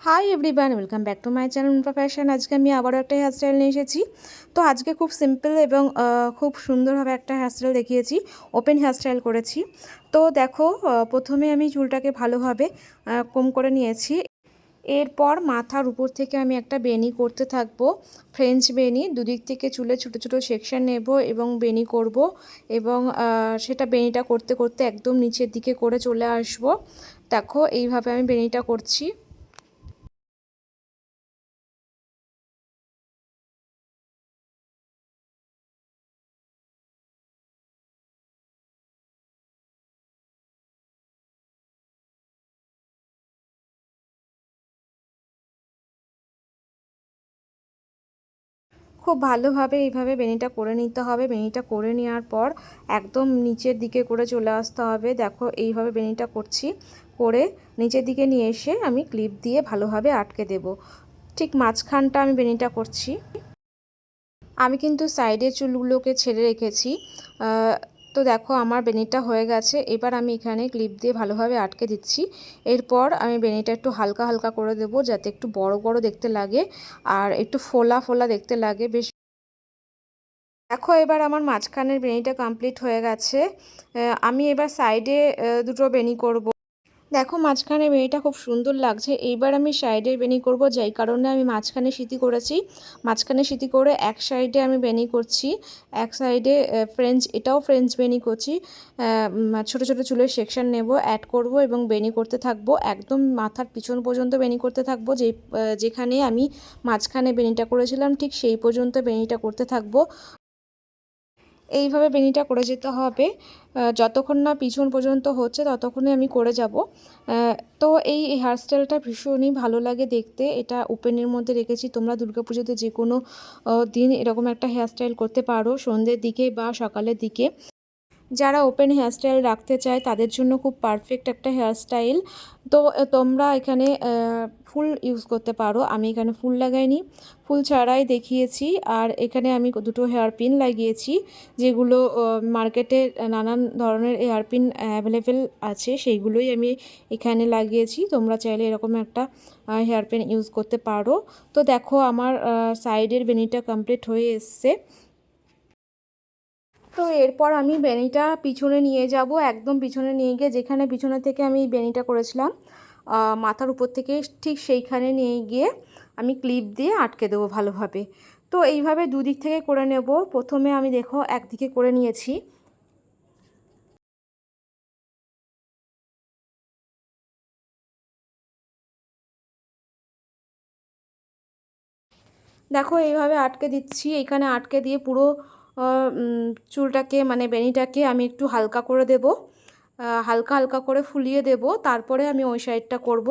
Hi everyone, welcome back to my channel Rumpa fashion. আজকে আমি আবারও একটা হেয়ার স্টাইল নিয়ে এসেছি। তো আজকে খুব সিম্পল এবং খুব সুন্দরভাবে একটা হেয়ার স্টাইল দেখিয়েছি, ওপেন হেয়ার স্টাইল করেছি। তো দেখো, প্রথমে আমি চুলটাকে ভালোভাবে কম করে নিয়েছি। এরপর মাথার উপর থেকে আমি একটা বেনি করতে থাকবো, ফ্রেঞ্চ বেনি। দুদিক থেকে চুলে ছোটো ছোটো সেকশন নেব এবং বেনি করব, এবং সেটা বেনিটা করতে করতে একদম নিচের দিকে করে চলে আসব। দেখো, এইভাবে আমি বেনিটা করছি। খুব ভালোভাবে এইভাবে বেনিটা করে নিতে হবে। বেনিটা করে নেওয়ার পর একদম নিচের দিকে করে চলে আসতে হবে। দেখো, এইভাবে বেনিটা করছি, করে নিচের দিকে নিয়ে এসে আমি ক্লিপ দিয়ে ভালোভাবে আটকে দেব। ঠিক মাঝখানটা আমি বেনিটা করছি। আমি কিন্তু সাইডের চুলগুলোকে ছেড়ে রেখেছি। তো দেখো, আমার বেনিটা হয়ে গেছে। এবার আমি এখানে ক্লিপ দিয়ে ভালোভাবে আটকে দিচ্ছি। এরপর আমি বেনিটা একটু হালকা হালকা করে দেব, যাতে একটু বড় বড় দেখতে লাগে আর একটু ফোলা ফোলা দেখতে লাগে। বেশ, দেখো, এবার আমার মাঝখানের বেনিটা কমপ্লিট হয়ে গেছে। আমি এবার সাইডে দুটো বেনি করব। দেখো, মাঝখানে বেনিটা খুব সুন্দর লাগছে। এইবার আমি সাইডের বেনি করব, যাই কারণে আমি মাঝখানে সিঁথি করেছি। মাঝখানে সিঁথি করে এক সাইডে আমি বেনি করছি, এক সাইডে ফ্রেঞ্চ, এটাও ফ্রেঞ্চ বেনি করছি। ছোট ছোট চুলের সেকশন নেব, অ্যাড করব এবং বেনি করতে থাকবো। একদম মাথার পিছন পর্যন্ত বেনি করতে থাকবো। যেখানে আমি মাঝখানে বেনিটা করেছিলাম ঠিক সেই পর্যন্ত বেনিটা করতে থাকবো। এইভাবে বেনিটা করে যেতে হবে, যতক্ষণ না পিছন পর্যন্ত হচ্ছে ততক্ষণই আমি করে যাব। তো এই হেয়ার স্টাইলটা ভীষণই ভালো লাগে দেখতে। এটা ওপেনের মধ্যে রেখেছি। তোমরা দুর্গাপুজোতে যে কোনো দিন এরকম একটা হেয়ার স্টাইল করতে পারো, সন্ধ্যের দিকে বা সকালের দিকে। যারা ওপেন হেয়ার স্টাইল রাখতে চায় তাদের জন্য খুব পারফেক্ট একটা হেয়ার স্টাইল। তো তোমরা এখানে ফুল ইউজ করতে পারো। আমি এখানে ফুল লাগাইনি, ফুল ছাড়াই দেখিয়েছি। আর এখানে আমি দুটো হেয়ার পিন লাগিয়েছি, যেগুলো মার্কেটে নানান ধরনের হেয়ার পিন অ্যাভেলেবেল আছে, সেইগুলোই আমি এখানে লাগিয়েছি। তোমরা চাইলে এরকম একটা হেয়ার পিন ইউজ করতে পারো। তো দেখো, আমার সাইডের বেনিটা কমপ্লিট হয়ে এসছে। তো এরপর আমি বেনিটা পিছনে নিয়ে যাব, একদম পিছনে নিয়ে গিয়ে যেখানে পিছনে থেকে আমি বেনিটা করেছিলাম মাথার উপর থেকে, ঠিক সেইখানে নিয়ে গিয়ে আমি ক্লিপ দিয়ে আটকে দেবো ভালোভাবে। তো এইভাবে দুদিক থেকে করে নেব। প্রথমে আমি দেখো একদিকে করে নিয়েছি। দেখো, এইভাবে আটকে দিচ্ছি। এখানে আটকে দিয়ে পুরো চুলটাকে মানে বেনিটাকে আমি একটু হালকা করে দেব, হালকা হালকা করে ফুলিয়ে দেব, তারপরে আমি ওই সাইডটা করব।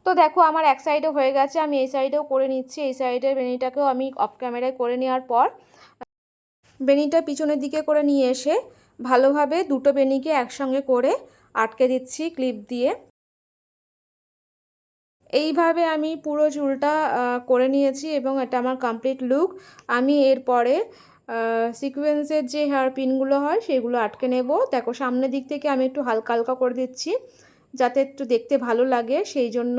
তো দেখো, আমার এক সাইডে হয়ে গেছে, আমি এই সাইডেও করে নিচ্ছি। এই সাইডের বেনিটাকেও আমি অফ ক্যামেরায় করে নেওয়ার পর বেনিটা পিছনের দিকে করে নিয়ে এসে ভালোভাবে দুটো বেনিকে একসঙ্গে করে আটকে দিচ্ছি ক্লিপ দিয়ে। এইভাবে আমি পুরো চুলটা করে নিয়েছি এবং এটা আমার কমপ্লিট লুক। আমি এরপরে সিকোয়েন্সের যে হেয়ার পিনগুলো হয় সেগুলো আটকে নেব। দেখো, সামনের দিক থেকে আমি একটু হালকা হালকা করে দিচ্ছি, যাতে একটু দেখতে ভালো লাগে সেই জন্য।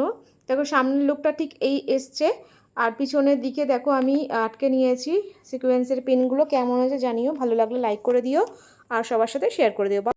দেখো, সামনের লুকটা ঠিক এই এসছে। আর পিছনের দিকে দেখো আমি আটকে নিয়েছি সিকোয়েন্সের পিনগুলো। কেমন হয়েছে জানিও, ভালো লাগলে লাইক করে দিও আর সবার সাথে শেয়ার করে দিও।